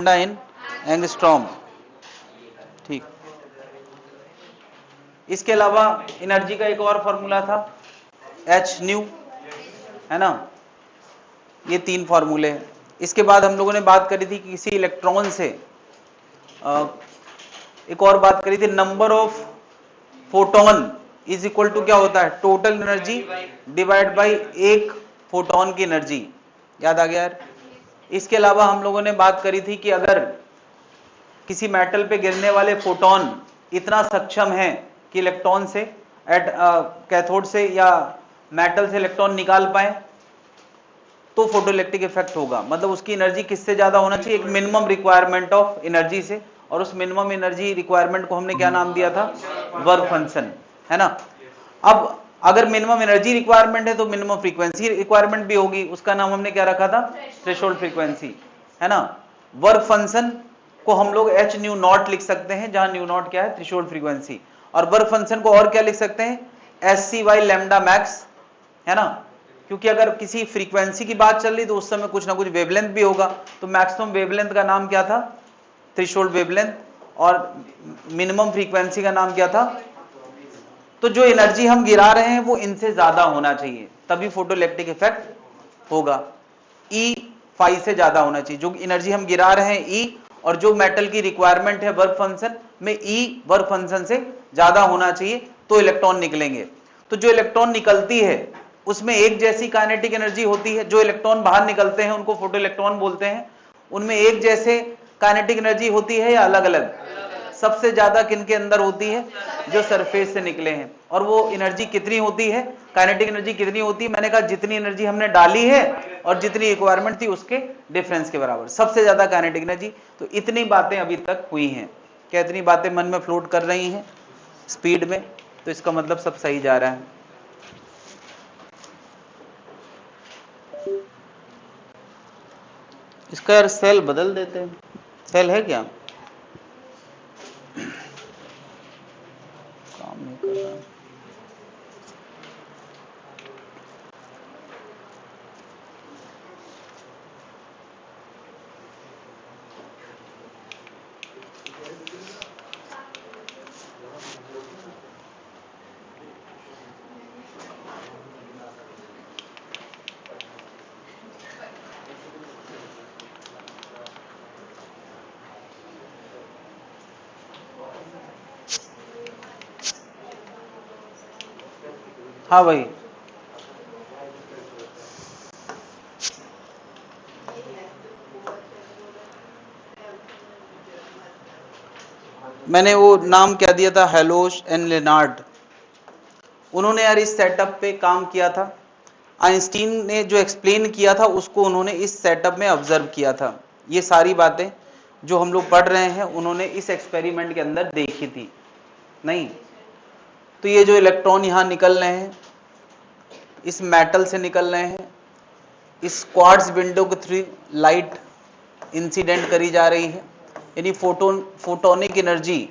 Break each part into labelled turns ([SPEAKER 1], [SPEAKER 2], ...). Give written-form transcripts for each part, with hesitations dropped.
[SPEAKER 1] इन angstrom. ठीक, इसके अलावा एनर्जी का एक और फॉर्मूला था एच न्यू, है ना। ये 3 फॉर्मूले हैं। इसके बाद हम लोगों ने बात करी थी कि किसी इलेक्ट्रॉन से एक और बात करी थी, number of photon is equal to क्या होता है, टोटल एनर्जी डिवाइड बाई एक फोटोन की एनर्जी। याद आ गया यार। इसके अलावा हम लोगों ने बात करी थी कि अगर किसी मेटल पे गिरने वाले फोटोन इतना सक्षम है कि इलेक्ट्रॉन से कैथोड से या मेटल से इलेक्ट्रॉन निकाल पाए तो फोटोइलेक्ट्रिक इफेक्ट होगा। मतलब उसकी एनर्जी किससे ज्यादा होना चाहिए, एक मिनिमम रिक्वायरमेंट ऑफ एनर्जी से, और उस मिनिमम एनर्जी रिक्वायरमेंट को हमने क्या नाम दिया था, वर्क फंक्शन, है ना। अब अगर मिनिमम एनर्जी रिक्वायरमेंट है तो मिनिमम फ्रीक्वेंसी रिक्वायरमेंट भी होगी, उसका नाम हमने क्या रखा था, थ्रेशोल्ड फ्रीक्वेंसी, है ना। वर्क फंक्शन को हम लोग एच न्यू नॉट लिख सकते हैं, जहां न्यू नॉट क्या है, थ्रेशोल्ड फ्रीक्वेंसी, और वर्क फंक्शन को और क्या लिख सकते हैं, s c by lambda max, है ना। क्योंकि अगर किसी फ्रीक्वेंसी की बात चल रही तो उस समय कुछ ना कुछ वेवलेंथ भी होगा, तो मैक्सिमम वेवलेंथ का नाम क्या था, थ्रेशोल्ड वेवलेंथ, और मिनिमम फ्रीक्वेंसी का नाम क्या था। तो जो एनर्जी हम गिरा रहे हैं वो इनसे ज्यादा होना चाहिए, तभी फोटोइलेक्ट्रिक इफेक्ट होगा। ई 5 से ज्यादा होना चाहिए, जो एनर्जी हम गिरा रहे हैं ई, और जो मेटल की रिक्वायरमेंट है वर्क फंक्शन में ई वर्क फंक्शन से ज्यादा होना चाहिए तो इलेक्ट्रॉन निकलेंगे। तो जो इलेक्ट्रॉन निकलती है उसमें एक जैसी काइनेटिक एनर्जी होती है, जो इलेक्ट्रॉन बाहर निकलते हैं उनको फोटो इलेक्ट्रॉन बोलते हैं, उनमें एक जैसे काइनेटिक एनर्जी होती है या अलग अलग। सबसे ज्यादा किनके अंदर होती है, जो सरफेस से निकले हैं। और वो एनर्जी कितनी होती है, काइनेटिक एनर्जी कितनी होती है, मैंने कहा जितनी एनर्जी हमने डाली है और जितनी रिक्वायरमेंट थी उसके डिफरेंस के बराबर, सबसे ज्यादा काइनेटिक एनर्जी। तो इतनी बातें अभी तक हुई हैं। क्या इतनी बातें मन में फ्लोट कर रही हैं स्पीड में, तो इसका मतलब सब सही जा रहा है। इसका यार सेल बदल देते हैं, सेल है क्या, काम नहीं कर रहा। हाँ भाई, मैंने वो नाम क्या दिया था, हेलोश एंड लेनार्ड, उन्होंने यार इस सेटअप पे काम किया था। आइंस्टीन ने जो एक्सप्लेन किया था उसको उन्होंने इस सेटअप में ऑब्जर्व किया था। ये सारी बातें जो हम लोग पढ़ रहे हैं उन्होंने इस एक्सपेरिमेंट के अंदर देखी थी। नहीं तो ये जो इलेक्ट्रॉन यहाँ निकल रहे हैं इस मेटल से निकल रहे हैं, इस क्वार्ट्ज विंडो के थ्रू लाइट इंसिडेंट करी जा रही है, यानी फोटोनिक एनर्जी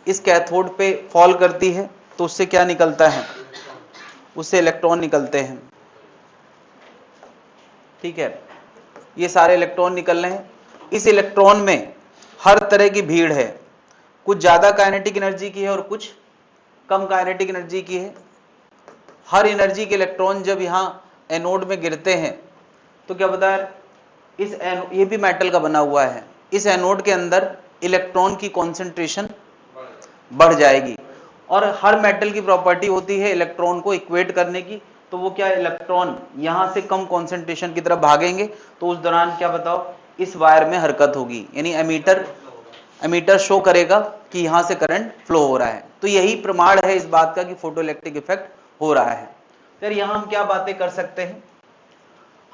[SPEAKER 1] इस कैथोड पे फॉल करती है, तो उससे क्या निकलता है, उससे इलेक्ट्रॉन निकलते हैं। ठीक है, ये सारे इलेक्ट्रॉन निकल रहे हैं। इस इलेक्ट्रॉन में हर तरह की भीड़ है, कुछ ज्यादा काइनेटिक एनर्जी की है और कुछ कम काइनेटिक एनर्जी की है। हर एनर्जी के इलेक्ट्रॉन जब यहाँ एनोड में गिरते हैं तो क्या पता है, ये भी मेटल का बना हुआ है, इस एनोड के अंदर इलेक्ट्रॉन की कॉन्सेंट्रेशन बढ़ जाएगी। और हर मेटल की प्रॉपर्टी होती है इलेक्ट्रॉन को इक्वेट करने की, तो वो क्या, इलेक्ट्रॉन यहां से कम कॉन्सेंट्रेशन की तरफ भागेंगे, तो उस दौरान क्या बताओ, इस वायर में हरकत होगी, यानी एमीटर शो करेगा कि यहां से करंट फ्लो हो रहा है। तो यही प्रमाण है इस बात का कि फोटोइलेक्ट्रिक इफेक्ट हो रहा है। फिर यहां हम क्या बातें कर सकते हैं,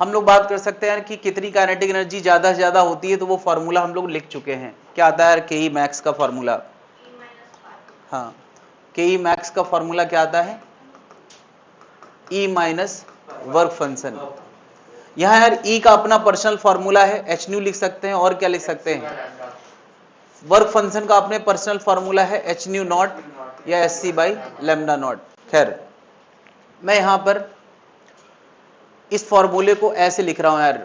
[SPEAKER 1] हम लोग बात कर सकते हैं कि कितनी काइनेटिक एनर्जी ज्यादा से ज्यादा होती है, तो वो फॉर्मूला हम लोग लिख चुके हैं। क्या आता है, के ई मैक्स का फॉर्मूला। हाँ, के ई मैक्स का फॉर्मूला क्या आता है, ई माइनस वर्क फंक्शन। यहां यार ई का अपना पर्सनल फॉर्मूला है, एच न्यू लिख सकते हैं, और क्या लिख सकते हैं, वर्क फंक्शन का अपने पर्सनल फॉर्मूला है एच न्यू नॉट या s c by lambda naught. खैर मैं यहां पर इस फॉर्मूले को ऐसे लिख रहा हूं यार,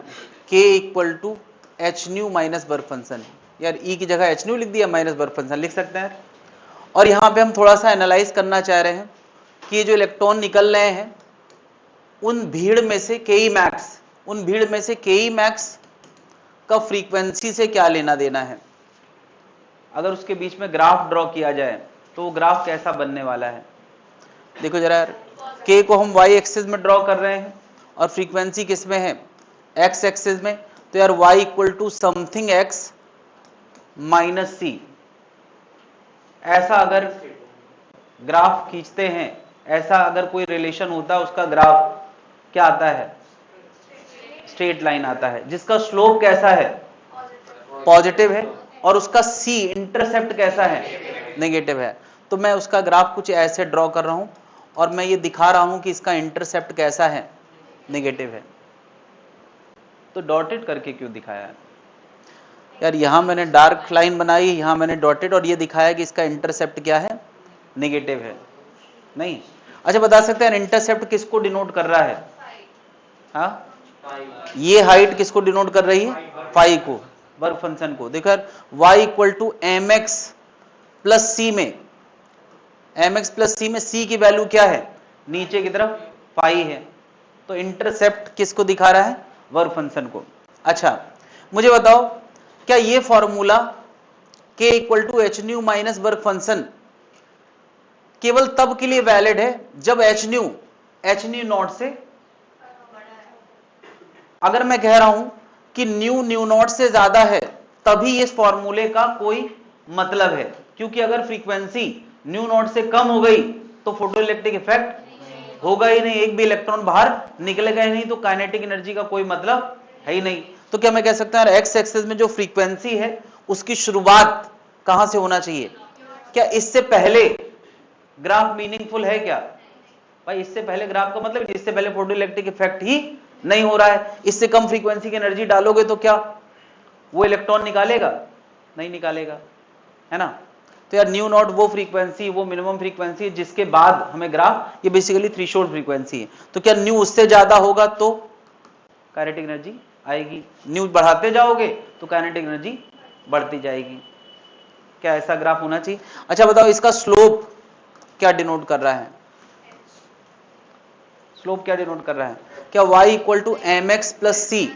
[SPEAKER 1] k equal to h nu minus work function. यार ई की जगह एच न्यू लिख दिया, माइनस वर्क फंक्शन लिख सकते हैं। और यहाँ पे हम थोड़ा सा एनालाइज करना चाह रहे हैं कि ये जो इलेक्ट्रॉन निकल रहे हैं उन भीड़ में से के मैक्स, उन भीड़ में से के मैक्स का फ्रीक्वेंसी से क्या लेना देना है। अगर उसके बीच में ग्राफ ड्रॉ किया जाए तो वो ग्राफ कैसा बनने वाला है। देखो जरा यार, के को हम वाई एक्सिस में ड्रॉ कर रहे हैं और फ्रीक्वेंसी किस में है, एक्स एक्सिस में। तो यार y equal to something x minus c, ऐसा अगर ग्राफ खींचते हैं, ऐसा अगर कोई रिलेशन होता है, उसका ग्राफ क्या आता है, स्ट्रेट लाइन आता है, जिसका स्लोप कैसा है, पॉजिटिव है, और उसका सी इंटरसेप्ट कैसा है, नेगेटिव है। तो मैं उसका ग्राफ कुछ ऐसे ड्रॉ कर रहा हूं और मैं ये दिखा रहा हूं कि इसका इंटरसेप्ट कैसा है, नेगेटिव है। तो डॉटेड करके क्यों दिखाया यार, यहां मैंने डार्क लाइन बनाई, यहां मैंने डॉटेड, और ये दिखाया कि इसका इंटरसेप्ट क्या है, नेगेटिव है। नहीं, अच्छा बता सकते हैं इंटरसेप्ट किसको डिनोट कर रहा है, हाँ ये हाइट किसको डिनोट कर रही है, फाई को, वर्क फंक्शन को। देखो यार y equal to m x plus c में, एम एक्स प्लस सी में सी की वैल्यू क्या है, नीचे की तरफ फाई है। तो इंटरसेप्ट किसको दिखा रहा है, वर्क फंक्शन को। अच्छा मुझे बताओ, क्या ये formula k equal to h nu minus work function केवल तब के लिए वैलिड है जब एच न्यू नॉट से, अगर मैं कह रहा हूं कि न्यू नॉट से ज्यादा है तभी इस फॉर्मूले का कोई मतलब है, क्योंकि अगर फ्रीक्वेंसी न्यू नॉट से कम हो गई तो फोटोइलेक्ट्रिक इफेक्ट होगा ही नहीं, एक भी इलेक्ट्रॉन बाहर निकलेगा ही नहीं, तो काइनेटिक एनर्जी का कोई मतलब है ही नहीं। तो क्या मैं कह सकता हूं एक्स एक्सिस में जो फ्रीक्वेंसी है उसकी शुरुआत कहां से होना चाहिए, क्या इससे पहले ग्राफ मीनिंगफुल है क्या भाई, इससे पहले ग्राफ का मतलब इससे पहले फोटोइलेक्ट्रिक इफेक्ट ही नहीं हो रहा है। इससे कम फ्रीक्वेंसी की एनर्जी डालोगे तो क्या वो इलेक्ट्रॉन निकालेगा, नहीं निकालेगा, है ना। तो यार न्यू नॉट वो फ्रीक्वेंसी, वो मिनिमम फ्रीक्वेंसी जिसके बाद हमें ग्राफ, ये बेसिकली थ्रेशोल्ड फ्रीक्वेंसी है। तो क्या न्यू उससे ज्यादा होगा तो काइनेटिक एनर्जी आएगी, न्यू बढ़ाते जाओगे तो काइनेटिक एनर्जी बढ़ती जाएगी। क्या ऐसा ग्राफ होना चाहिए। अच्छा बताओ इसका स्लोप क्या डिनोट कर रहा है, स्लोप क्या डिनोट कर रहा है, क्या y equal to m x plus c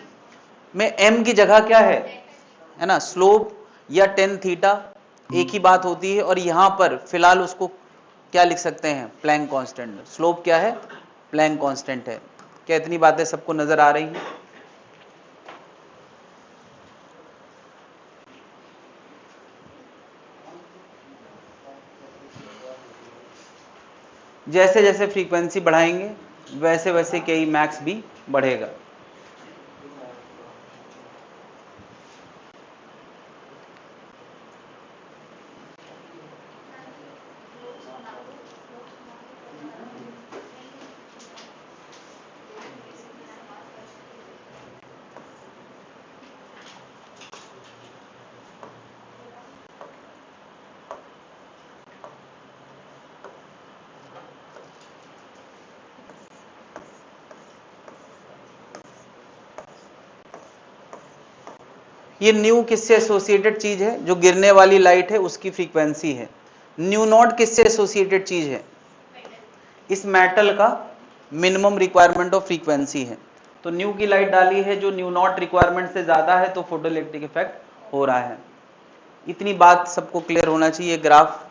[SPEAKER 1] में m की जगह क्या है ना, स्लोप या टेन थीटा एक ही बात होती है। और यहां पर फिलहाल उसको क्या लिख सकते हैं, प्लैंक कांस्टेंट। स्लोप क्या है, प्लैंक कांस्टेंट है। क्या इतनी बातें सबको नजर आ रही हैं। जैसे जैसे फ्रीक्वेंसी बढ़ाएंगे वैसे वैसे के मैक्स भी बढ़ेगा। ये न्यू किससे एसोसिएटेड चीज है, जो गिरने वाली लाइट है उसकी फ्रीक्वेंसी है। न्यू नॉट किससे एसोसिएटेड चीज है, इस मेटल का मिनिमम रिक्वायरमेंट ऑफ फ्रीक्वेंसी है। तो न्यू की लाइट डाली है जो न्यू नॉट रिक्वायरमेंट से ज्यादा है, तो फोटोइलेक्ट्रिक इफेक्ट हो रहा है। इतनी बात सबको क्लियर होना चाहिए। ग्राफ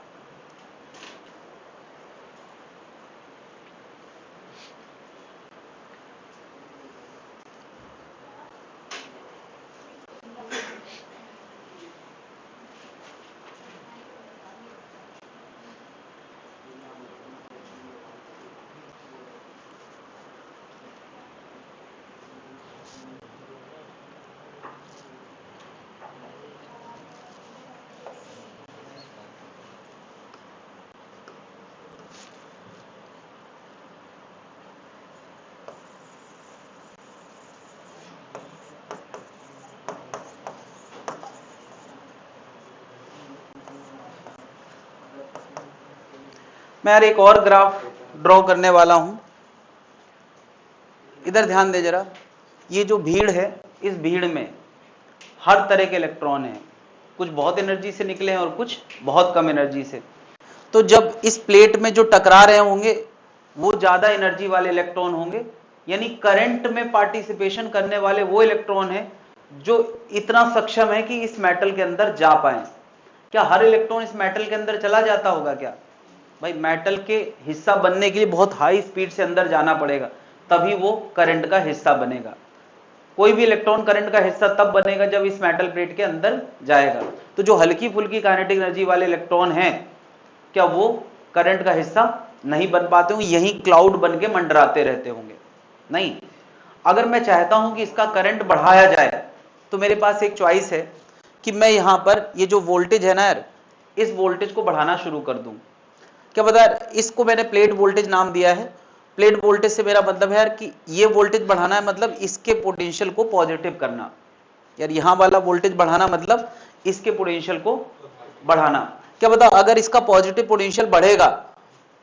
[SPEAKER 1] मैं यार एक और ग्राफ ड्रॉ करने वाला हूं, इधर ध्यान दे जरा। ये जो भीड़ है, इस भीड़ में हर तरह के इलेक्ट्रॉन हैं, कुछ बहुत एनर्जी से निकले हैं और कुछ बहुत कम एनर्जी से। तो जब इस प्लेट में जो टकरा रहे होंगे वो ज्यादा एनर्जी वाले इलेक्ट्रॉन होंगे, यानी करंट में पार्टिसिपेशन करने वाले वो इलेक्ट्रॉन हैं जो इतना सक्षम है कि इस मेटल के अंदर जा पाए। क्या हर इलेक्ट्रॉन इस मेटल के अंदर चला जाता होगा क्या? भाई मेटल के हिस्सा बनने के लिए बहुत हाई स्पीड से अंदर जाना पड़ेगा, तभी वो करंट का हिस्सा बनेगा। कोई भी इलेक्ट्रॉन करंट का हिस्सा तब बनेगा जब इस मेटल प्लेट के अंदर जाएगा। तो जो हल्की फुल्की काइनेटिक एनर्जी वाले इलेक्ट्रॉन हैं, क्या वो करंट का हिस्सा नहीं बन पाते होंगे, यही क्लाउड बन के मंडराते रहते होंगे? नहीं। अगर मैं चाहता हूं कि इसका करंट बढ़ाया जाए तो मेरे पास एक चॉइस है कि मैं यहां पर ये जो वोल्टेज है ना यार, इस वोल्टेज को बढ़ाना शुरू कर दूं। क्या पता है, इसको मैंने प्लेट वोल्टेज नाम दिया है। प्लेट वोल्टेज से मेरा मतलब है यार कि ये वोल्टेज बढ़ाना है, मतलब इसके पोटेंशियल को पॉजिटिव करना। यार यहां वाला वोल्टेज बढ़ाना मतलब इसके पोटेंशियल को बढ़ाना। क्या पता अगर इसका पॉजिटिव पोटेंशियल बढ़ेगा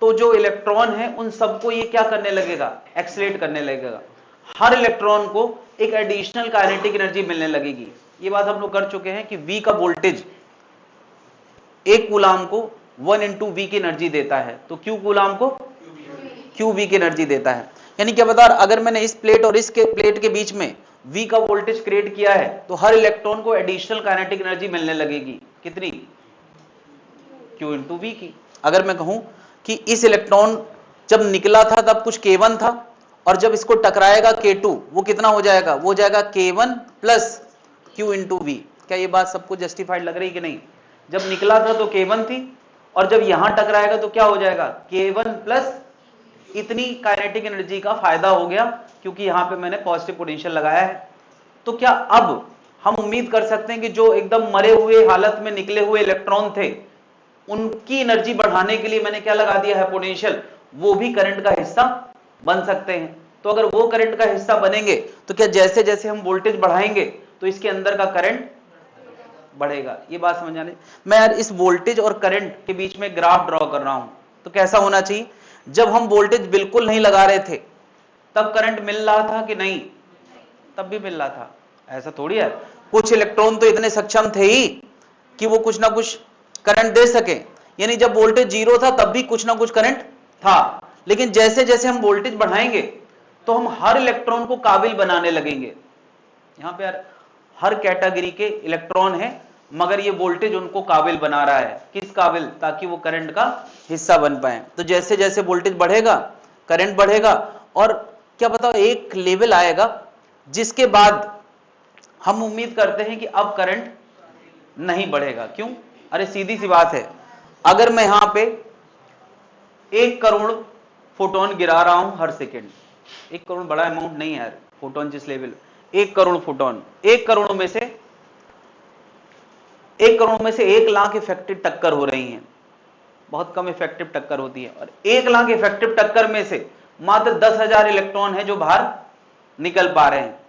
[SPEAKER 1] तो जो इलेक्ट्रॉन है उन सबको ये क्या करने लगेगा, एक्सीलरेट करने लगेगा। हर इलेक्ट्रॉन को एक एडिशनल काइनेटिक एनर्जी मिलने लगेगी। ये बात हम लोग कर चुके हैं कि V का वोल्टेज एक कूलाम को 1 into V की एनर्जी देता है, तो Q कूलाम को QV की एनर्जी देता है। यानी क्या बता, अगर मैंने इस प्लेट और इस प्लेट के बीच में V का वोल्टेज क्रिएट किया है तो हर इलेक्ट्रॉन को एडिशनल काइनेटिक एनर्जी मिलने लगेगी। कितनी? Q into V की। अगर मैं कहूं कि इस इलेक्ट्रॉन जब निकला था तब कुछ K1 था और जब इसको टकराएगा K2, वो कितना हो जाएगा? वो हो जाएगा K1 plus Q into V। क्या ये बात सबको जस्टिफाइड लग रही कि नहीं? जब निकला था तो K1 थी और जब यहां टकराएगा तो क्या हो जाएगा? K1 प्लस इतनी काइनेटिक एनर्जी का फायदा हो गया क्योंकि यहां पे मैंने पॉजिटिव पोटेंशियल लगाया है। तो क्या अब हम उम्मीद कर सकते हैं कि जो एकदम मरे हुए हालत में निकले हुए इलेक्ट्रॉन थे उनकी एनर्जी बढ़ाने के लिए मैंने क्या लगा दिया है, पोटेंशियल, वो भी करंट का हिस्सा बन सकते हैं? तो अगर वो करंट का हिस्सा बनेंगे तो क्या जैसे जैसे हम वोल्टेज बढ़ाएंगे तो इसके अंदर का करंट बढ़ेगा? ये बात समझ आने। मैं यार इस वोल्टेज और करंट के बीच में ग्राफ ड्रॉ कर रहा हूं, तो कैसा होना चाहिए? जब हम वोल्टेज बिल्कुल नहीं लगा रहे थे तब करंट मिल रहा था कि नहीं? तब भी मिल रहा था। ऐसा थोड़ी है, कुछ इलेक्ट्रॉन तो इतने सक्षम थे ही कि वो कुछ ना कुछ करंट दे सके। यानी जब वोल्टेज 0 था तब भी कुछ ना कुछ करंट था, लेकिन जैसे जैसे हम वोल्टेज बढ़ाएंगे तो हम हर इलेक्ट्रॉन को काबिल बनाने लगेंगे। यहां पे यार हर कैटेगरी के इलेक्ट्रॉन है, मगर ये वोल्टेज उनको काबिल बना रहा है। किस काबिल? ताकि वो करंट का हिस्सा बन पाए। तो जैसे जैसे वोल्टेज बढ़ेगा करंट बढ़ेगा, और क्या बताओ एक लेवल आएगा जिसके बाद हम उम्मीद करते हैं कि अब करंट नहीं बढ़ेगा। क्यों? अरे सीधी सी बात है, अगर मैं यहां पे 1 करोड़ फोटोन गिरा रहा हूं हर सेकेंड, 1 करोड़ बड़ा अमाउंट नहीं है यार, फोटोन जिस लेवल, 1 करोड़ फोटोन, 1 करोड़ में से 1 लाख इफेक्टिव टक्कर हो रही हैं। बहुत कम इफेक्टिव टक्कर होती है, और 1 लाख इफेक्टिव टक्कर में से मात्र 10,000 इलेक्ट्रॉन है जो बाहर निकल पा रहे हैं।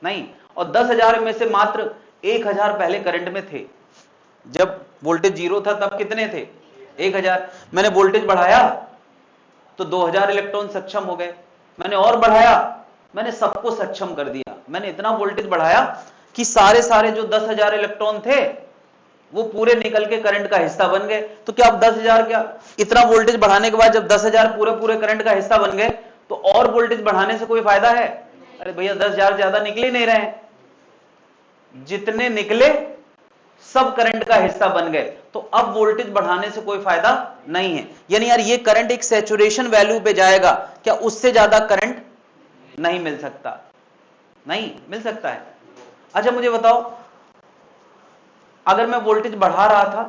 [SPEAKER 1] नहीं, और 10,000 में से मात्र 1,000 पहले करंट में थे। जब वोल्टेज 0 था तब कितने थे? 1,000। मैंने वोल्टेज बढ़ाया तो 2,000 इलेक्ट्रॉन सक्षम हो गए। मैंने और बढ़ाया, मैंने सबको सक्षम कर दिया। मैंने इतना वोल्टेज बढ़ाया कि सारे जो 10,000 इलेक्ट्रॉन थे वो पूरे निकल के करंट का हिस्सा बन गए। तो क्या अब 10,000, क्या इतना वोल्टेज बढ़ाने के बाद जब 10,000 पूरे करंट का हिस्सा बन गए तो और वोल्टेज बढ़ाने से कोई फायदा है? अरे भैया 10,000 ज्यादा निकल ही नहीं रहे, जितने निकले सब करंट का हिस्सा बन गए। तो अब वोल्टेज बढ़ाने से कोई फायदा नहीं है। यानी यार ये करंट एक सैचुरेशन वैल्यू पे जाएगा, क्या उससे ज्यादा करंट नहीं मिल सकता? नहीं मिल सकता है। अच्छा मुझे बताओ, अगर मैं वोल्टेज बढ़ा रहा था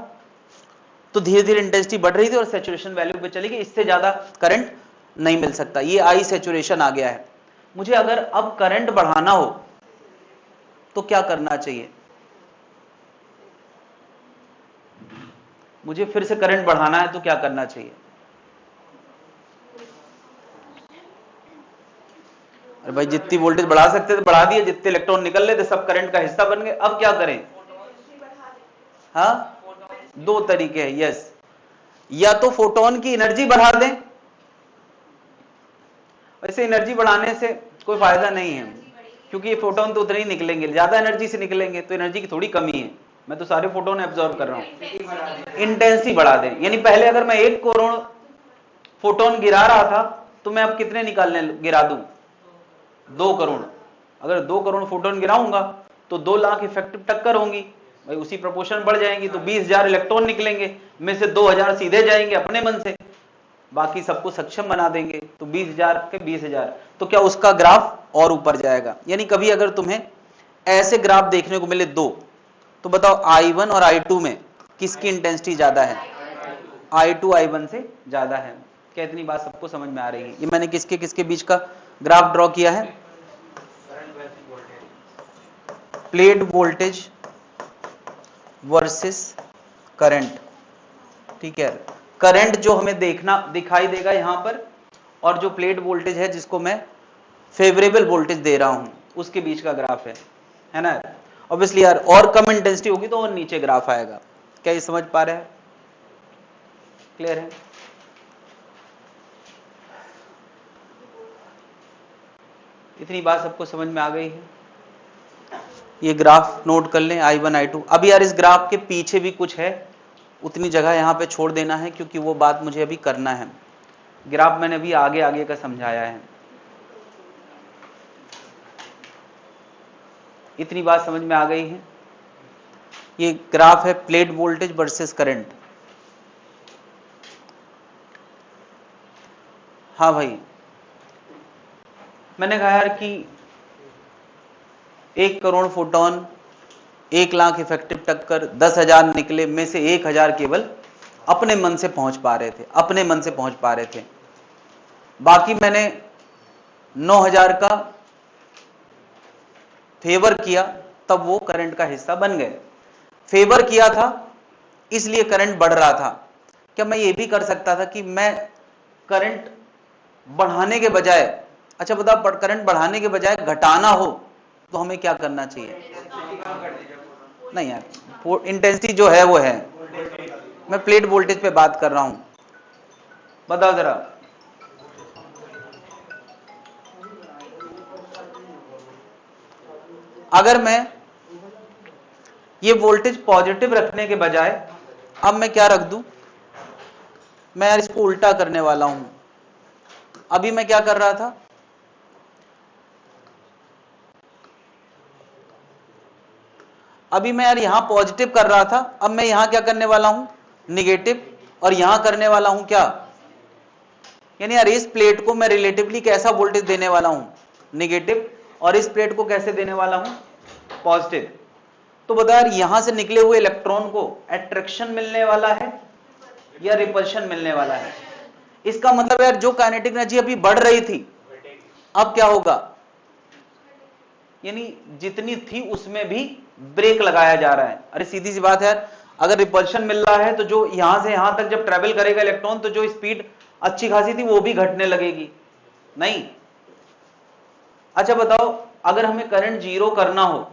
[SPEAKER 1] तो धीरे धीरे इंटेंसिटी बढ़ रही थी और सैचुरेशन वैल्यू पे चली गई, इससे ज्यादा करंट नहीं मिल सकता। ये आई सैचुरेशन आ गया है। मुझे अगर अब करंट बढ़ाना हो तो क्या करना चाहिए? मुझे फिर से करंट बढ़ाना है तो क्या करना चाहिए? अरे भाई जितनी वोल्टेज बढ़ा सकते थे बढ़ा दिए, जितने इलेक्ट्रॉन निकल रहे थे सब करंट का हिस्सा बन गए। अब क्या करें? हाँ, 2 तरीके हैं। यस, या तो फोटोन की एनर्जी बढ़ा दें, वैसे एनर्जी बढ़ाने से कोई फायदा नहीं है। क्योंकि ये फोटोन तो उतने ही निकलेंगे, ज्यादा एनर्जी से निकलेंगे, तो एनर्जी की थोड़ी कमी है, मैं तो सारे फोटोन एब्जॉर्ब कर रहा हूं। इंटेंसिटी बढ़ा दें, यानी पहले अगर मैं 1 करोड़ फोटोन गिरा रहा था तो मैं अब कितने निकालने गिरा दूं? 2 करोड़। अगर 2 करोड़ फोटोन गिराऊंगा तो 2 लाख इफेक्टिव टक्कर होंगी भाई, उसी प्रोपोर्शन बढ़ जाएंगी, तो 20,000 इलेक्ट्रॉन निकलेंगे, में से 2,000 सीधे जाएंगे अपने मन से, बाकी सबको सक्षम बना देंगे, तो 20,000 के 20,000, तो क्या उसका ग्राफ और ऊपर जाएगा। यानी कभी अगर तुम्हें ऐसे ग्राफ देखने को मिले दो, तो बताओ I1 और I2 में किसकी इंटेंसिटी ज्यादा है? I2 I1 से ज्यादा है। क्या इतनी बात सबको समझ में आ रही है? ये मैंने किसके किसके बीच का ग्राफ ड्रॉ किया है? प्लेट वोल्टेज वर्सेस करंट, ठीक है। करंट जो हमें दिखाई देगा यहां पर, और जो प्लेट वोल्टेज है जिसको मैं फेवरेबल वोल्टेज दे रहा हूं, उसके बीच का ग्राफ है ना। ऑब्वियसली यार, और कम इंटेंसिटी होगी तो और नीचे ग्राफ आएगा। क्या ये समझ पा रहे हैं? क्लियर है? इतनी बात सबको समझ में आ गई है? ये ग्राफ नोट कर लें, I1 I2। अब यार इस ग्राफ के पीछे भी कुछ है, उतनी जगह यहां पे छोड़ देना है, क्योंकि वो बात मुझे अभी करना है। ग्राफ मैंने अभी आगे आगे का समझाया है। इतनी बात समझ में आ गई है? ये ग्राफ है प्लेट वोल्टेज वर्सेस करंट। हाँ भाई, मैंने कहा यार कि 1 करोड़ फोटोन, 1 लाख इफेक्टिव टक्कर, 10,000 निकले, में से 1,000 केवल अपने मन से पहुंच पा रहे थे, अपने मन से पहुंच पा रहे थे। बाकी मैंने 9,000 का फेवर किया, तब वो करंट का हिस्सा बन गए। फेवर किया था इसलिए करंट बढ़ रहा था। क्या मैं ये भी कर सकता था कि मैं करंट बढ़ाने के बजाय, अच्छा बताओ, करंट बढ़ाने के बजाय घटाना हो तो हमें क्या करना चाहिए? नहीं यार, इंटेंसिटी जो है वो है, मैं प्लेट वोल्टेज पे बात कर रहा हूं। बताओ जरा, अगर मैं ये वोल्टेज पॉजिटिव रखने के बजाय अब मैं क्या रख दूं? मैं यार इसको उल्टा करने वाला हूं। अभी मैं क्या कर रहा था? अभी मैं यार यहां पॉजिटिव कर रहा था, अब मैं यहां क्या करने वाला हूं? निगेटिव। और यहां करने वाला हूं क्या? यानी यार इस प्लेट को मैं रिलेटिवली कैसा वोल्टेज देने वाला हूं? निगेटिव। और इस प्लेट को कैसे देने वाला हूं? पॉजिटिव। तो बता यार, यहां से निकले हुए इलेक्ट्रॉन को अट्रैक्शन मिलने वाला है या रिपल्शन मिलने वाला है? इसका मतलब यार जो काइनेटिक एनर्जी अभी बढ़ रही थी, अब क्या होगा? यानी जितनी थी उसमें भी ब्रेक लगाया जा रहा है। अरे सीधी सी बात है यार, अगर रिपल्शन मिल रहा है तो जो यहां से यहां तक जब ट्रेवल करेगा इलेक्ट्रॉन, तो जो स्पीड अच्छी खासी थी वो भी घटने लगेगी, नहीं? अच्छा बताओ, अगर हमें करंट जीरो करना हो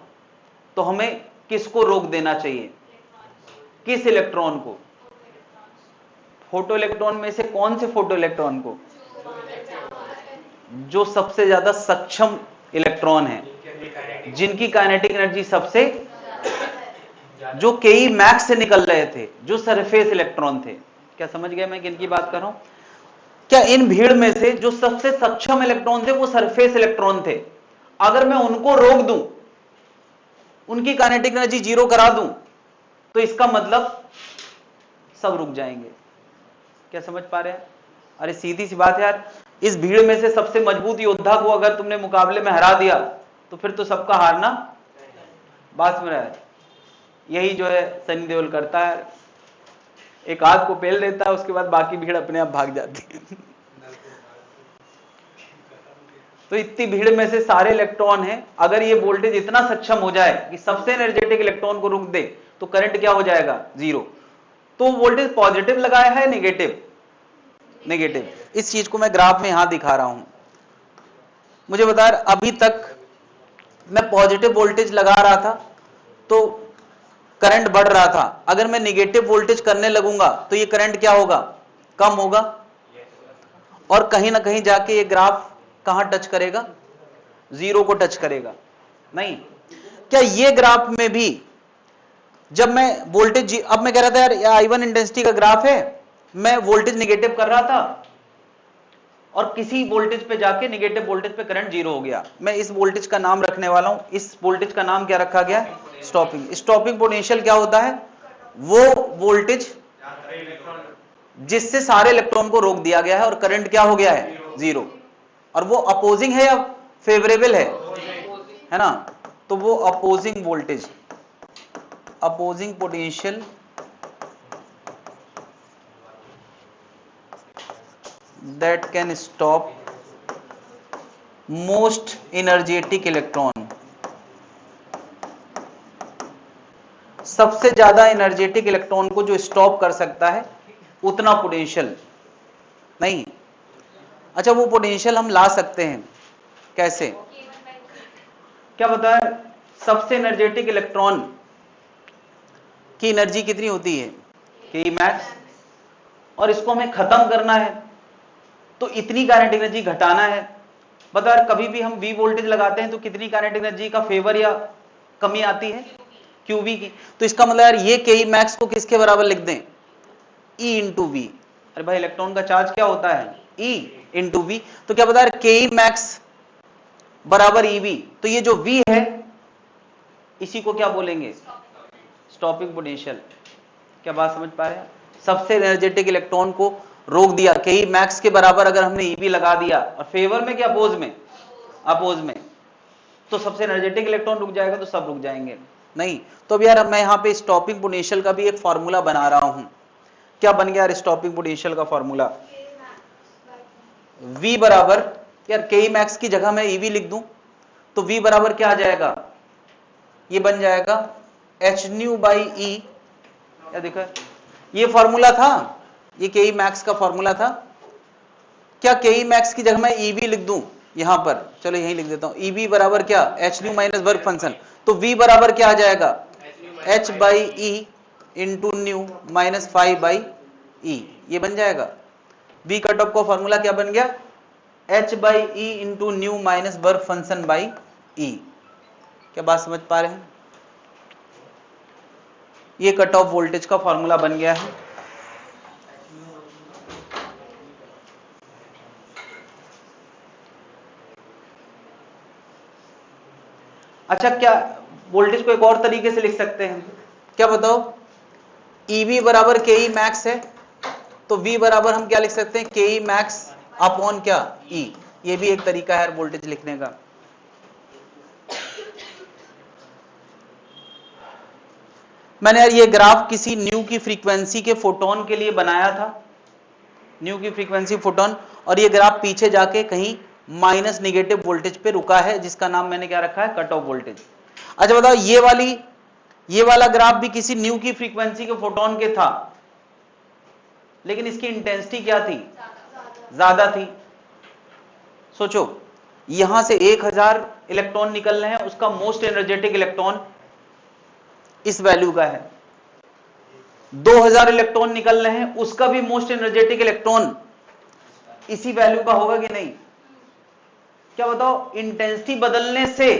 [SPEAKER 1] तो हमें किसको रोक देना चाहिए? किस इलेक्ट्रॉन को? फोटो इलेक्ट्रॉन में से कौन से फोटो इलेक्ट्रॉन को? जो सबसे ज्यादा सक्षम इलेक्ट्रॉन है, जिनकी काइनेटिक एनर्जी सबसे, जो Ke मैक्स से निकल रहे थे, जो सरफेस इलेक्ट्रॉन थे। क्या समझ गए मैं किनकी बात कर रहा हूं? क्या इन भीड़ में से जो सबसे सक्षम इलेक्ट्रॉन थे वो सरफेस इलेक्ट्रॉन थे? अगर मैं उनको रोक दूं, उनकी काइनेटिक एनर्जी जीरो करा दूं, तो इसका मतलब सब रुक जाएंगे। क्या समझ पा रहे हैं? अरे सीधी सी बात है यार, इस भीड़ में से सबसे मजबूत योद्धा को अगर तुमने मुकाबले में हरा दिया तो फिर तो सबका हारना बात में रहा है। यही जो है सनी देओल करता है, एक आध को पेल देता है, उसके बाद बाकी भीड़ अपने आप भाग जाती है। तो इतनी भीड़ में से सारे इलेक्ट्रॉन हैं, अगर ये वोल्टेज इतना सक्षम हो जाए कि सबसे एनर्जेटिक इलेक्ट्रॉन को रुक दे, तो करंट क्या हो जाएगा? जीरो। तो वोल्टेज पॉजिटिव लगाया है नेगेटिव? नेगेटिव। इस चीज को मैं ग्राफ में यहां दिखा रहा हूं। मुझे बता, अभी तक मैं पॉजिटिव वोल्टेज लगा रहा था तो करंट बढ़ रहा था। अगर मैं नेगेटिव वोल्टेज करने लगूंगा तो ये करंट क्या होगा? कम होगा। और कहीं ना कहीं जाके ये ग्राफ कहां टच करेगा? जीरो को टच करेगा। नहीं। क्या ये ग्राफ में भी जब मैं वोल्टेज, अब मैं कह रहा था यार I1 इंटेंसिटी का ग्राफ है, मैं वोल्टेज निगेटिव कर रहा था और किसी वोल्टेज पे जाके निगेटिव वोल्टेज पे करंट जीरो हो गया। मैं इस वोल्टेज का नाम रखने वाला हूं, इस वोल्टेज का नाम क्या रखा गया? स्टॉपिंग। स्टॉपिंग पोटेंशियल क्या होता है? वो वोल्टेज जिससे सारे इलेक्ट्रॉन को रोक दिया गया है और करंट क्या हो गया है? जीरो। और वो अपोजिंग है या फेवरेबल है ना? तो वो opposing voltage, opposing potential that can stop most energetic electron, सबसे ज्यादा एनर्जेटिक इलेक्ट्रॉन को जो स्टॉप कर सकता है उतना पोटेंशियल नहीं। अच्छा, वो पोटेंशियल हम ला सकते हैं कैसे? क्या पता है सबसे एनर्जेटिक इलेक्ट्रॉन की एनर्जी कितनी होती है? के मैक्स। और इसको हमें खत्म करना है तो इतनी काइनेटिक एनर्जी घटाना है। बता यार, कभी भी हम V वोल्टेज लगाते हैं तो कितनी काइनेटिक एनर्जी का फेवर या कमी आती है? QV की। तो इसका मतलब यार ये के मैक्स को किसके बराबर लिख दें? E into v. अरे भाई, इलेक्ट्रॉन का चार्ज क्या होता है? E into v. तो क्या बता यार, के मैक्स बराबर EV। तो ये जो V है इसी को क्या बोलेंगे? Stopping potential. क्या बात समझ पा रहे हैं? सबसे एनर्जेटिक इलेक्ट्रॉन को रोक दिया, के मैक्स के बराबर अगर हमने EV लगा दिया और फेवर में क्या अपोज में? अपोज में। तो सबसे एनर्जेटिक इलेक्ट्रॉन रुक जाएगा तो सब रुक जाएंगे नहीं। तो अब यार मैं यहां पे स्टॉपिंग पोटेंशियल का भी एक फॉर्मूला बना रहा हूं। क्या बन गया यार स्टॉपिंग पोटेंशियल का फॉर्मूला? V बराबर, यार के मैक्स की जगह मैं EV लिख दूं तो V बराबर क्या आ जाएगा? ये बन जाएगा h न्यू बाई E। क्या देखा, ये फॉर्मूला था, ये के मैक्स का फॉर्मूला था। क्या के मैक्स की जगह मैं EV लिख दूं यहां पर? चलो यही लिख देता हूं, EV बराबर क्या? h nu minus work function. तो V बराबर क्या आ जाएगा? h by e into nu minus 5 by e. ये बन जाएगा। V कट ऑफ का फॉर्मूला क्या बन गया? h by e into nu minus work function by e. क्या बात समझ पा रहे हैं? ये कट ऑफ वोल्टेज का फॉर्मूला बन गया है। अच्छा, क्या वोल्टेज को एक और तरीके से लिख सकते हैं? क्या बताओ? EV बराबर के मैक्स है तो V बराबर हम क्या लिख सकते हैं? के मैक्स अपॉन क्या? E। ये भी एक तरीका है वोल्टेज लिखने का। मैंने यार ये ग्राफ किसी न्यू की फ्रीक्वेंसी के फोटोन के लिए बनाया था, न्यू की फ्रीक्वेंसी फोटोन, और ये ग्राफ पीछे जाके कहीं माइनस नेगेटिव वोल्टेज पे रुका है जिसका नाम मैंने क्या रखा है? Cut off voltage. अच्छा बताओ, ये वाला ग्राफ भी किसी न्यू की फ्रीक्वेंसी के फोटोन के था, लेकिन इसकी इंटेंसिटी क्या थी? ज्यादा थी। सोचो, यहां से 1000 इलेक्ट्रॉन निकल रहे हैं, उसका मोस्ट एनर्जेटिक इलेक्ट्रॉन इस वैल्यू का है। 2000 इलेक्ट्रॉन निकल रहे हैं, उसका भी मोस्ट एनर्जेटिक इलेक्ट्रॉन इसी वैल्यू का होगा कि नहीं? क्या बताओ, इंटेंसिटी बदलने से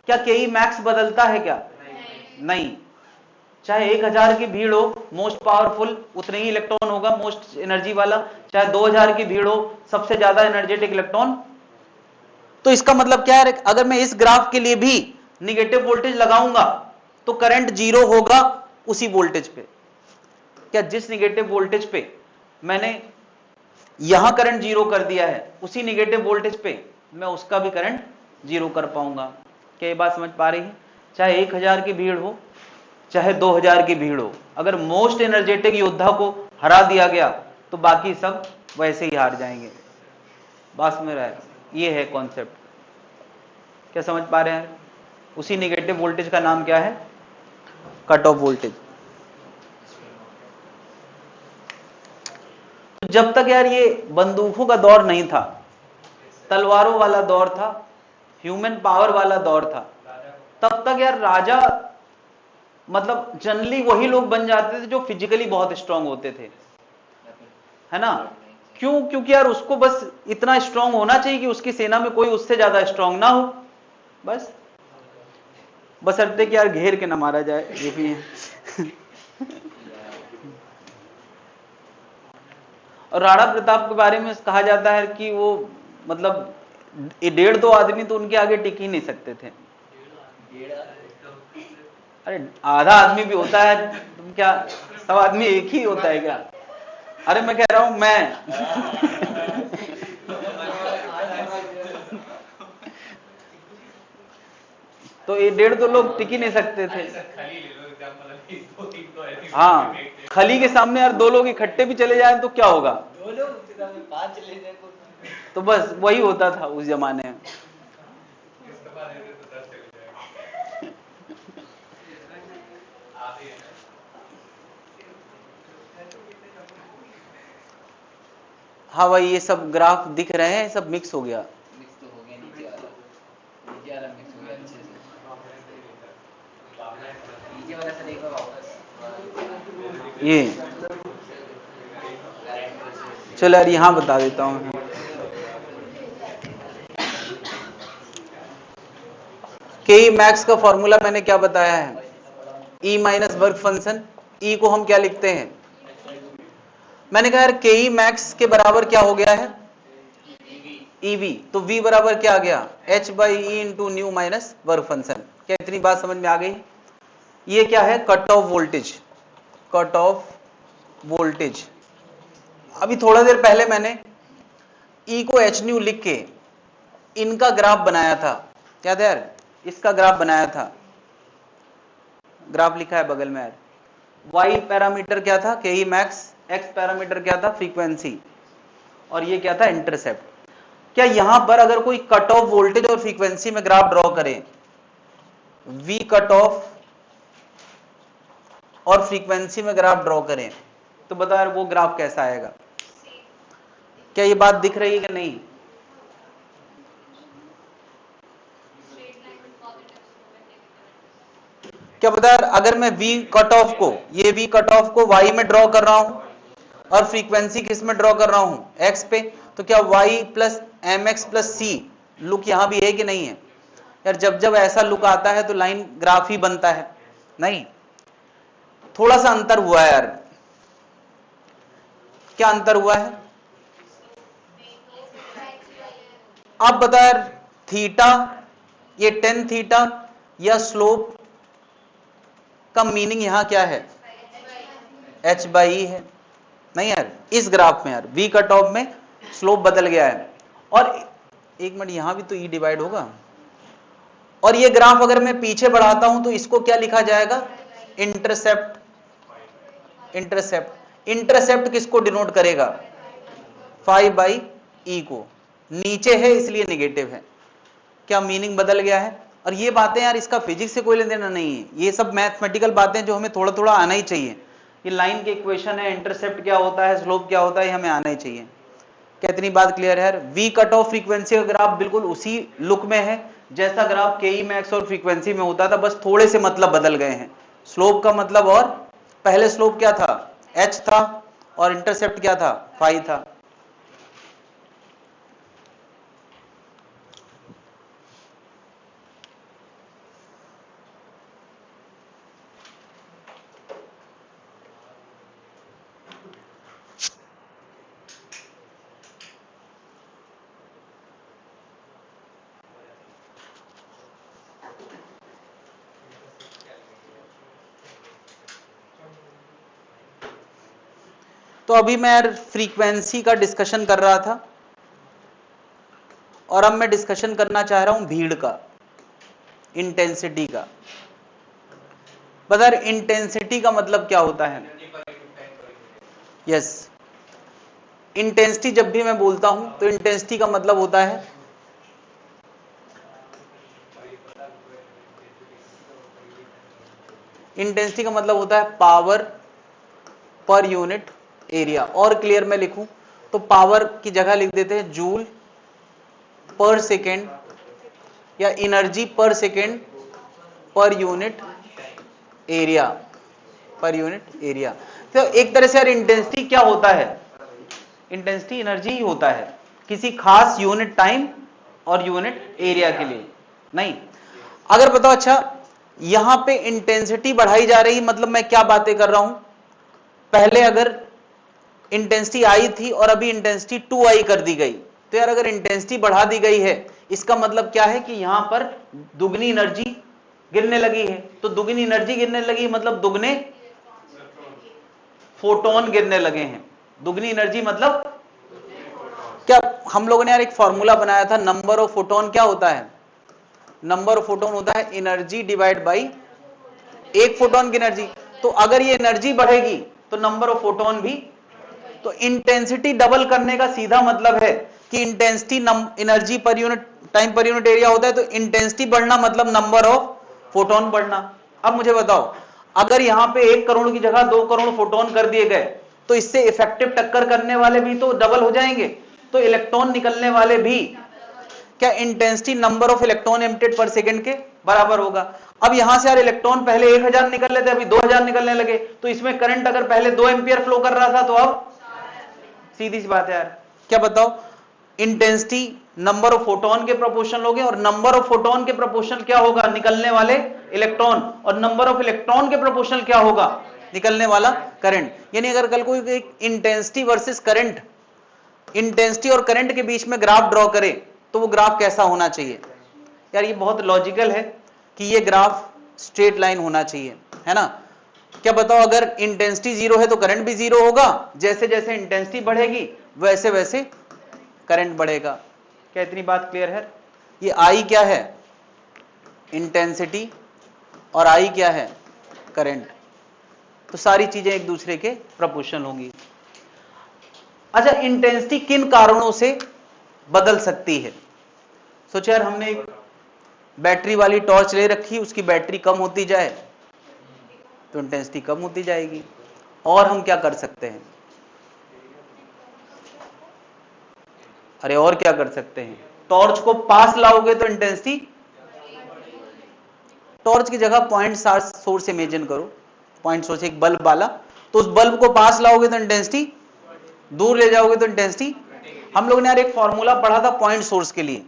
[SPEAKER 1] क्या के मैक्स बदलता है क्या? नहीं। चाहे 1000 की भीड़ हो, मोस्ट पावरफुल उतने ही इलेक्ट्रॉन होगा मोस्ट एनर्जी वाला, चाहे 2000 की भीड़ हो, सबसे ज्यादा एनर्जेटिक इलेक्ट्रॉन। तो इसका मतलब क्या है? अगर मैं इस ग्राफ के लिए भी निगेटिव वोल्टेज लगाऊंगा तो करंट जीरो होगा उसी वोल्टेज पे। क्या जिस निगेटिव वोल्टेज पे मैंने यहां करंट जीरो कर दिया है, उसी निगेटिव वोल्टेज पे मैं उसका भी करंट जीरो कर पाऊंगा। क्या ये बात समझ पा रही है? चाहे 1000 की भीड़ हो, चाहे 2000 की भीड़ हो, अगर मोस्ट एनर्जेटिक योद्धा को हरा दिया गया तो बाकी सब वैसे ही हार जाएंगे। बात समझ रहा है? ये है कॉन्सेप्ट। क्या समझ पा रहे हैं? उसी नेगेटिव वोल्टेज का नाम क्या है? Cut off voltage. जब तक यार ये बंदूकों का दौर नहीं था, तलवारों वाला दौर था, ह्यूमन पावर वाला दौर था, तब तक यार राजा मतलब जनरली वही लोग बन जाते थे जो फिजिकली बहुत स्ट्रांग होते थे, है ना? क्यों? क्योंकि यार उसको बस इतना स्ट्रांग होना चाहिए कि उसकी सेना में कोई उससे ज्यादा स्ट्रांग ना हो, बस। बशर्ते कि यार घेर के ना मारा जाए, ये भी है। और राणा प्रताप के बारे में कहा जाता है कि वो मतलब 1.5-2 आदमी तो उनके आगे टिक ही नहीं सकते थे। अरे आधा आदमी भी होता है, तुम क्या सब आदमी एक ही होता है क्या? अरे मैं कह रहा हूं मैं तो 1.5-2 लोग टिक ही नहीं सकते थे। हाँ, खली के सामने यार 2 लोग इकट्ठे भी चले जाए तो क्या होगा? 2 लोग चले जाए तो बस वही होता था उस जमाने में। हाँ भाई, ये सब ग्राफ दिख रहे हैं, सब मिक्स हो गया। मिक्स तो हो गया, नीचे वाला मिक्स हो गया अच्छे से। नीचे वाला सर एक बार वापस ये चलो यार यहाँ बता देता हूँ। के मैक्स का फॉर्मूला मैंने क्या बताया है? ई माइनस वर्क फंक्शन, ई को हम क्या लिखते हैं? मैंने कहा यार के मैक्स के बराबर क्या हो गया है? ईवी। तो वी बराबर क्या आ गया? H by e into nu minus work function. क्या इतनी बात समझ में आ गई? ये क्या है? Cut off voltage. Cut off voltage. अभी थोड़ा देर पहले मैंने ई को एच न्यू लिख के इनका ग्राफ बनाया था, याद है यार? इसका ग्राफ बनाया था, ग्राफ लिखा है बगल में यार। वाई पैरामीटर क्या था? के ई मैक्स। एक्स पैरामीटर क्या था? फ्रीक्वेंसी। और ये क्या था? इंटरसेप्ट। क्या यहां पर अगर कोई कट ऑफ वोल्टेज और फ्रीक्वेंसी में ग्राफ ड्रॉ करें, वी कट ऑफ और फ्रीक्वेंसी में ग्राफ ड्रॉ करें, तो बता यार वो ग्राफ कैसा आएगा? क्या ये बात दिख रही है कि नहीं? क्या पता यार, अगर मैं वी कट ऑफ को, ये वी कट ऑफ को वाई में ड्रॉ कर रहा हूं और फ्रीक्वेंसी किस में ड्रॉ कर रहा हूं? एक्स पे, तो क्या y plus m x plus c look यहां भी है कि नहीं है? यार जब जब ऐसा लुक आता है तो लाइन ग्राफ ही बनता है, नहीं? थोड़ा सा अंतर हुआ है यार। क्या अंतर हुआ है? आप बता यार, थीटा, ये टेन थीटा या स्लोप का मीनिंग यहां क्या है? एच बाई ई है, नहीं यार? इस ग्राफ में यार वी कट ऑफ में स्लोप बदल गया है। और एक मिनट, यहां भी तो ई डिवाइड होगा। और ये ग्राफ अगर मैं पीछे बढ़ाता हूं तो इसको क्या लिखा जाएगा? इंटरसेप्ट। इंटरसेप्ट। इंटरसेप्ट किसको डिनोट करेगा? 5/e को। नीचे है इसलिए नेगेटिव है। क्या मीनिंग बदल गया है? और ये बातें यार इसका फिजिक्स से कोई लेना देना नहीं है, ये सब मैथमेटिकल बातें जो हमें थोड़ा थोड़ा आना ही चाहिए। ये लाइन के इक्वेशन है, इंटरसेप्ट क्या होता है, स्लोप क्या होता है, हमें आना ही चाहिए। क्या इतनी बात क्लियर है यार? वी कट ऑफ फ्रीक्वेंसी का ग्राफ बिल्कुल उसी लुक में है जैसा ग्राफ के ई मैक्स और फ्रीक्वेंसी में होता था, बस थोड़े से मतलब बदल गए हैं। स्लोप का मतलब, और पहले स्लोप क्या था? एच था, और इंटरसेप्ट क्या था? 5 था। तो अभी मैं यार फ्रीक्वेंसी का डिस्कशन कर रहा था, और अब मैं डिस्कशन करना चाह रहा हूं भीड़ का, इंटेंसिटी का। बता, इंटेंसिटी का मतलब क्या होता है? यस, इंटेंसिटी जब भी मैं बोलता हूं तो इंटेंसिटी का मतलब होता है, इंटेंसिटी का मतलब होता है पावर पर यूनिट एरिया। और क्लियर में लिखूं तो पावर की जगह लिख देते हैं जूल पर सेकेंड, या एनर्जी पर second per unit area, per unit area. तो एक तरह से यार इंटेंसिटी क्या होता है? इंटेंसिटी एनर्जी ही होता है किसी खास यूनिट टाइम और यूनिट एरिया के लिए, नहीं? अगर बताओ, अच्छा यहां पे इंटेंसिटी बढ़ाई जा रही, मतलब मैं क्या बातें कर रहा हूं, पहले अगर इंटेंसिटी आई थी और अभी इंटेंसिटी 2i कर दी गई, तो यार अगर इंटेंसिटी बढ़ा दी गई है, इसका मतलब क्या है कि यहां पर दुगनी एनर्जी गिरने लगी है। तो दुगनी एनर्जी गिरने लगी मतलब दुगने फोटोन गिरने लगे हैं। दुगनी एनर्जी मतलब क्या, हम लोगों ने यार एक फॉर्मूला बनाया था, नंबर ऑफ फोटोन क्या होता है, नंबर ऑफ फोटोन होता है एनर्जी डिवाइड बाई एक फोटोन की एनर्जी। तो अगर ये एनर्जी बढ़ेगी तो नंबर ऑफ फोटोन भी, तो इंटेंसिटी डबल करने का सीधा मतलब है कि intensity energy per unit time per unit area होता है, तो इंटेंसिटी बढ़ना मतलब नंबर ऑफ फोटोन बढ़ना। अब मुझे बताओ, अगर यहां पे 1 करोड़ की जगह 2 करोड़ फोटोन कर दिए गए, तो इससे इफेक्टिव टक्कर करने वाले भी तो डबल हो जाएंगे, तो इलेक्ट्रॉन निकलने वाले भी क्या intensity number of electron emitted पर सेकंड के बराबर होगा। अब यहां से यार इलेक्ट्रॉन पहले 1000 निकल लेते, अभी 2000 निकलने लगे, तो इसमें करंट अगर पहले 2 एम्पियर फ्लो कर रहा था तो अब सीधी सी बात है यार, क्या बताओ, इंटेंसिटी नंबर ऑफ फोटोन के प्रोपोर्शनल हो गए, और नंबर ऑफ फोटोन के प्रोपोर्शनल क्या होगा, निकलने वाले इलेक्ट्रॉन, और नंबर ऑफ इलेक्ट्रॉन के प्रोपोर्शनल क्या होगा, निकलने वाला करंट। यानी अगर कल कोई इंटेंसिटी वर्सेस करंट, इंटेंसिटी और करंट के बीच में ग्राफ ड्रॉ करे, तो वो ग्राफ कैसा होना चाहिए यार, ये बहुत लॉजिकल है कि ये ग्राफ स्ट्रेट लाइन होना चाहिए, है ना। क्या बताओ, अगर इंटेंसिटी जीरो है तो करंट भी जीरो होगा, जैसे जैसे इंटेंसिटी बढ़ेगी वैसे वैसे करंट बढ़ेगा। क्या इतनी बात क्लियर है। ये आई क्या है, इंटेंसिटी, और आई क्या है, करंट, तो सारी चीजें एक दूसरे के प्रोपोर्शनल होंगी। अच्छा, इंटेंसिटी किन कारणों से बदल सकती है। सोचो यार, हमने एक बैटरी वाली टॉर्च ले रखी, उसकी बैटरी कम होती जाए तो इंटेंसिटी कम होती जाएगी। और हम क्या कर सकते हैं, अरे और क्या कर सकते हैं, टॉर्च को पास लाओगे तो इंटेंसिटी, टॉर्च की जगह पॉइंट सोर्स इमेजिन करो, पॉइंट सोर्स एक बल्ब वाला, तो उस बल्ब को पास लाओगे तो इंटेंसिटी, दूर ले जाओगे तो इंटेंसिटी। हम लोगों ने यार एक फॉर्मूला पढ़ा था पॉइंट सोर्स के लिए,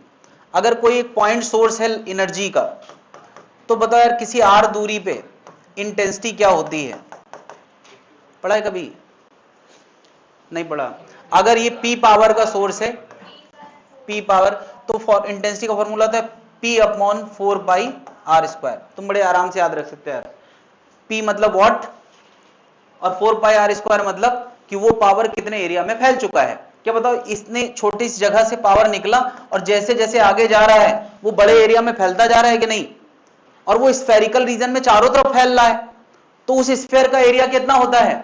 [SPEAKER 1] अगर कोई एक पॉइंट सोर्स है एनर्जी का, तो बताओ यार किसी आर दूरी पे इंटेंसिटी क्या होती है, पढ़ा है कभी, नहीं पढ़ा। अगर ये पी पावर का सोर्स है, पी पावर, तो फॉर इंटेंसिटी का फॉर्मूला था पी अपॉन 4πr², तुम बड़े आराम से याद रख सकते हैं। पी मतलब वॉट, और 4πr² मतलब कि वो पावर कितने एरिया में फैल चुका है। क्या बताओ, इसने छोटी सी जगह से पावर निकला और जैसे जैसे आगे जा रहा है वो बड़े एरिया में फैलता जा रहा है कि नहीं, और वो स्फेरिकल रीजन में चारों तरफ फैल रहा है, तो उस स्फेयर का एरिया कितना होता है,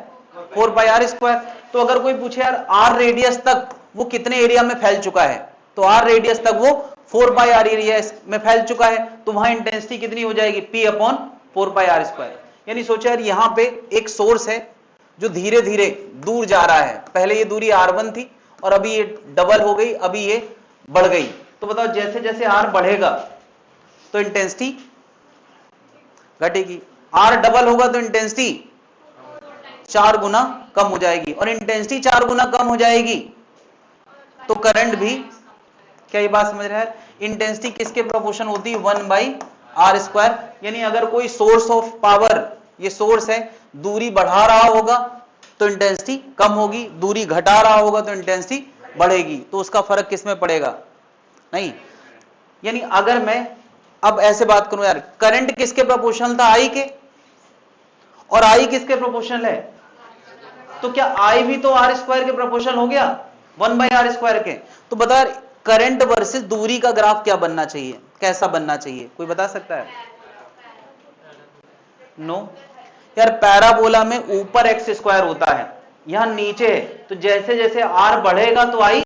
[SPEAKER 1] 4πr²। तो अगर कोई पूछे यार आर रेडियस तक वो कितने एरिया में फैल चुका है, तो आर रेडियस तक वो 4πr एरिया में फैल चुका है, तो वहां इंटेंसिटी कितनी हो जाएगी, P अपॉन 4πr²। यानी सोचा यार यहां पे एक सोर्स है जो धीरे धीरे दूर जा रहा है, पहले ये दूरी R1 थी और अभी ये डबल हो गई, अभी ये बढ़ गई, तो बताओ जैसे जैसे R बढ़ेगा तो इंटेंसिटी घटेगी, R डबल होगा तो इंटेंसिटी 4 गुना कम हो जाएगी, और इंटेंसिटी 4 गुना कम हो जाएगी तो करंट भी, क्या ये बात समझ रहे हैं, इंटेंसिटी किसके प्रोपोर्शन होती है, 1/r²। यानी अगर कोई सोर्स ऑफ पावर, ये सोर्स है, दूरी बढ़ा रहा होगा तो इंटेंसिटी कम होगी, दूरी घटा रहा होगा तो इंटेंसिटी बढ़ेगी, तो उसका फर्क किसमें पड़ेगा, नहीं। यानी अगर मैं अब ऐसे बात करूं यार, करंट किसके प्रोपोर्शनल था, आई के, और आई किसके प्रोपोर्शनल है, तो क्या आई भी तो r² के प्रोपोर्शनल हो गया, 1/r² के। तो बता, करंट वर्सेस दूरी का ग्राफ क्या बनना चाहिए, कैसा बनना चाहिए, कोई बता सकता है, नो यार, पैराबोला में ऊपर x² होता है, यहां नीचे है, तो जैसे जैसे r बढ़ेगा तो i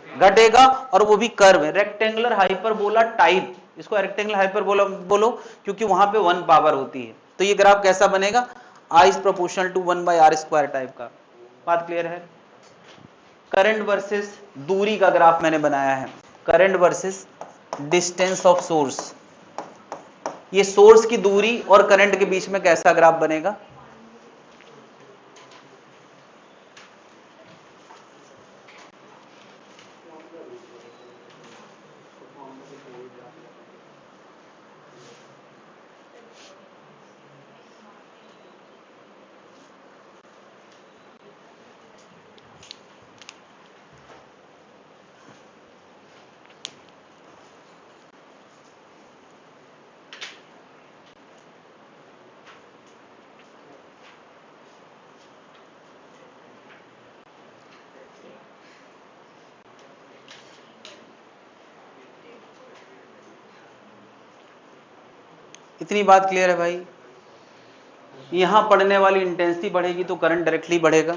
[SPEAKER 1] घटेगा, और वो भी कर्व है, रेक्टेंगुलर हाइपरबोला टाइप, इसको रेक्टेंगुलर हाइपरबोला बोलो क्योंकि वहां पे 1 पावर होती है। तो ये ग्राफ कैसा बनेगा, I is proportional to 1/r² type का। बात क्लियर है। करंट वर्सेस दूरी का ग्राफ मैंने बनाया है, current versus distance of source, ये सोर्स की दूरी और करंट के बीच में कैसा ग्राफ बनेगा, इतनी बात क्लियर है भाई? यहां पढ़ने वाली इंटेंसिटी बढ़ेगी तो करंट डायरेक्टली बढ़ेगा,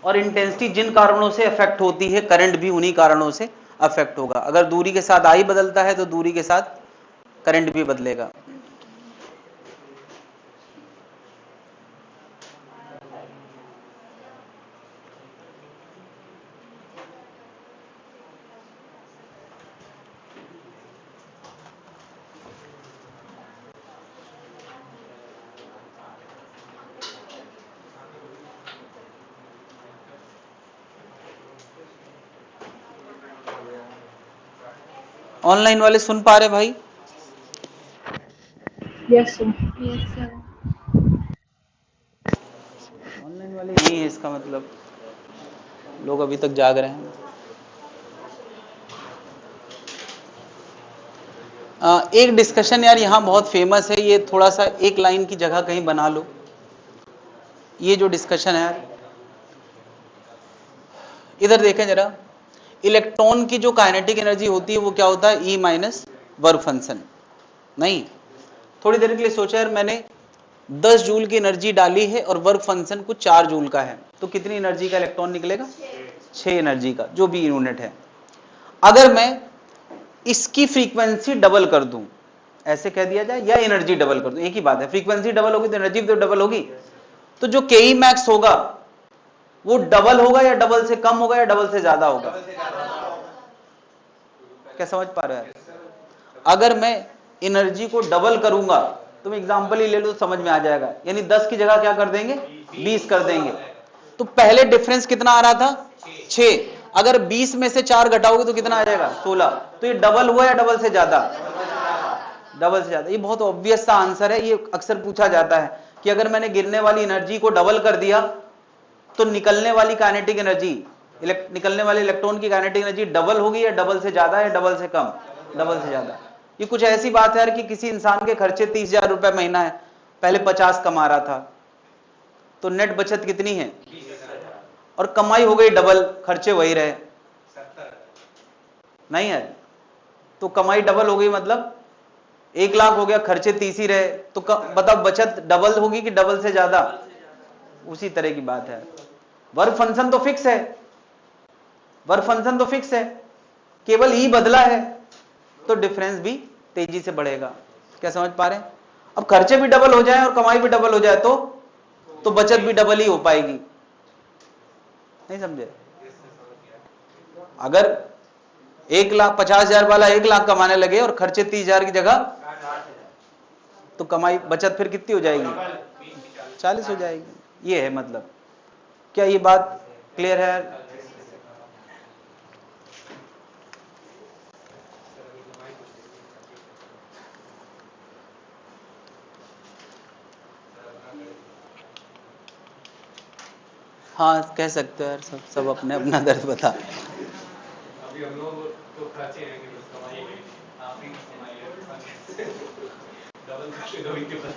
[SPEAKER 1] और इंटेंसिटी जिन कारणों से अफेक्ट होती है करंट भी उन्हीं कारणों से अफेक्ट होगा। अगर दूरी के साथ आई बदलता है तो दूरी के साथ करंट भी बदलेगा। ऑनलाइन वाले सुन पा रहे भाई?
[SPEAKER 2] Yes sir. Yes sir.
[SPEAKER 1] Online वाले नहीं है, इसका मतलब लोग अभी तक जाग रहे हैं। एक डिस्कशन यार यहाँ बहुत फेमस है, ये थोड़ा सा एक लाइन की जगह कहीं बना लो। ये जो डिस्कशन है यार, इधर देखें जरा, इलेक्ट्रॉन की जो काइनेटिक एनर्जी होती है वो क्या होता है? E minus work function. नहीं, थोड़ी देर के लिए सोचा यार, मैंने 10 जूल की एनर्जी डाली है और वर्क फंक्शन कुछ 4 जूल का है, तो कितनी एनर्जी का इलेक्ट्रॉन निकलेगा? 6 एनर्जी का, जो भी यूनिट है। अगर मैं इसकी फ्रीक्वेंसी डबल कर दूं, ऐसे कह दिया जाए, या एनर्जी डबल कर दूं, एक ही बात है, फ्रीक्वेंसी डबल होगी तो एनर्जी तो डबल होगी, तो जो के मैक्स होगा वो डबल होगा या डबल से कम होगा या डबल से ज्यादा होगा? क्या समझ पा रहे हैं? अगर मैं एनर्जी को डबल करूंगा, तुम एग्जांपल ही ले लो तो समझ में आ जाएगा, यानी 10 की जगह क्या कर देंगे? 20 कर देंगे। तो पहले डिफरेंस कितना आ रहा था? 6। अगर 20 में से 4 घटाओगे तो कितना आ जाएगा? 16। तो ये डबल हुआ या डबल से ज्यादा? डबल से ज्यादा। ये बहुत ऑब्वियस सा आंसर है, ये अक्सर पूछा जाता है कि अगर मैंने गिरने वाली एनर्जी को डबल कर दिया तो निकलने वाली काइनेटिक एनर्जी, निकलने वाले इलेक्ट्रॉन की काइनेटिक एनर्जी डबल होगी या डबल से ज्यादा या डबल से कम? डबल से ज्यादा। ये कुछ ऐसी बात है यार कि किसी इंसान के खर्चे 30,000 रुपए महीना है, पहले 50 कमा रहा था, तो नेट बचत कितनी है? और कमाई हो गई डबल, खर्चे वही रहे। नहीं है, तो कमाई डबल हो गई मतलब 1 लाख हो गया, खर्चे 30 ही रहे, तो बताओ बचत डबल होगी कि डबल से ज्यादा? उसी तरह की बात है। वर्क फंक्शन तो फिक्स है, वर्क फंक्शन तो फिक्स है, केवल ई बदला है तो डिफरेंस भी तेजी से बढ़ेगा। क्या समझ पा रहे हैं? अब खर्चे भी डबल हो जाए और कमाई भी डबल हो जाए तो बचत भी डबल ही हो पाएगी। नहीं समझे? अगर 1,50,000 वाला 1 लाख कमाने लगे और खर्चे 30,000 की जगह, तो कमाई बचत फिर कितनी हो जाएगी? 40 हो जाएगी। ये है मतलब। क्या ये बात क्लियर है? हाँ कह सकते हो यार, सब अपने अपना दर्द बता।
[SPEAKER 3] अभी हम लोग तो खर्चे हैं कि बस कमाई है, आप ही कमाई है, डबल खर्चे दो इनके पास।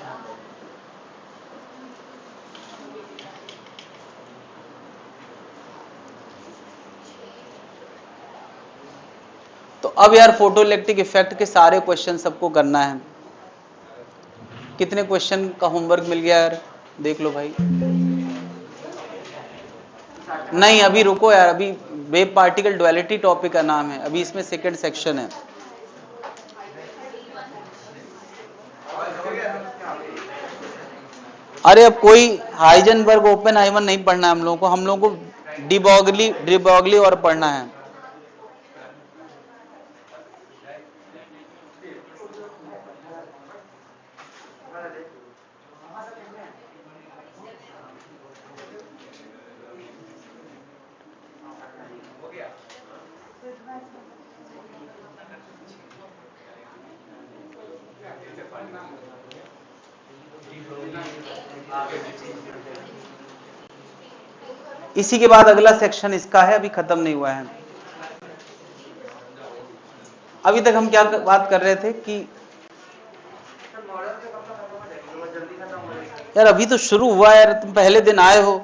[SPEAKER 1] तो अब यार फोटो इलेक्ट्रिक इफेक्ट के सारे क्वेश्चन सबको करना है। कितने क्वेश्चन का होमवर्क मिल गया यार? देख लो भाई। नहीं अभी रुको यार, अभी वेव पार्टिकल डुअलिटी टॉपिक का नाम है, अभी इसमें सेकंड सेक्शन है। अरे अब कोई हाइजेनबर्ग ओपेनहाइमर नहीं पढ़ना है हम लोगों को डिब्रोगली और पढ़ना है। इसी के बाद अगला सेक्शन इसका है, अभी खत्म नहीं हुआ है। अभी तक हम क्या बात कर रहे थे कि यार अभी तो शुरू हुआ है यार, तुम पहले दिन आए हो।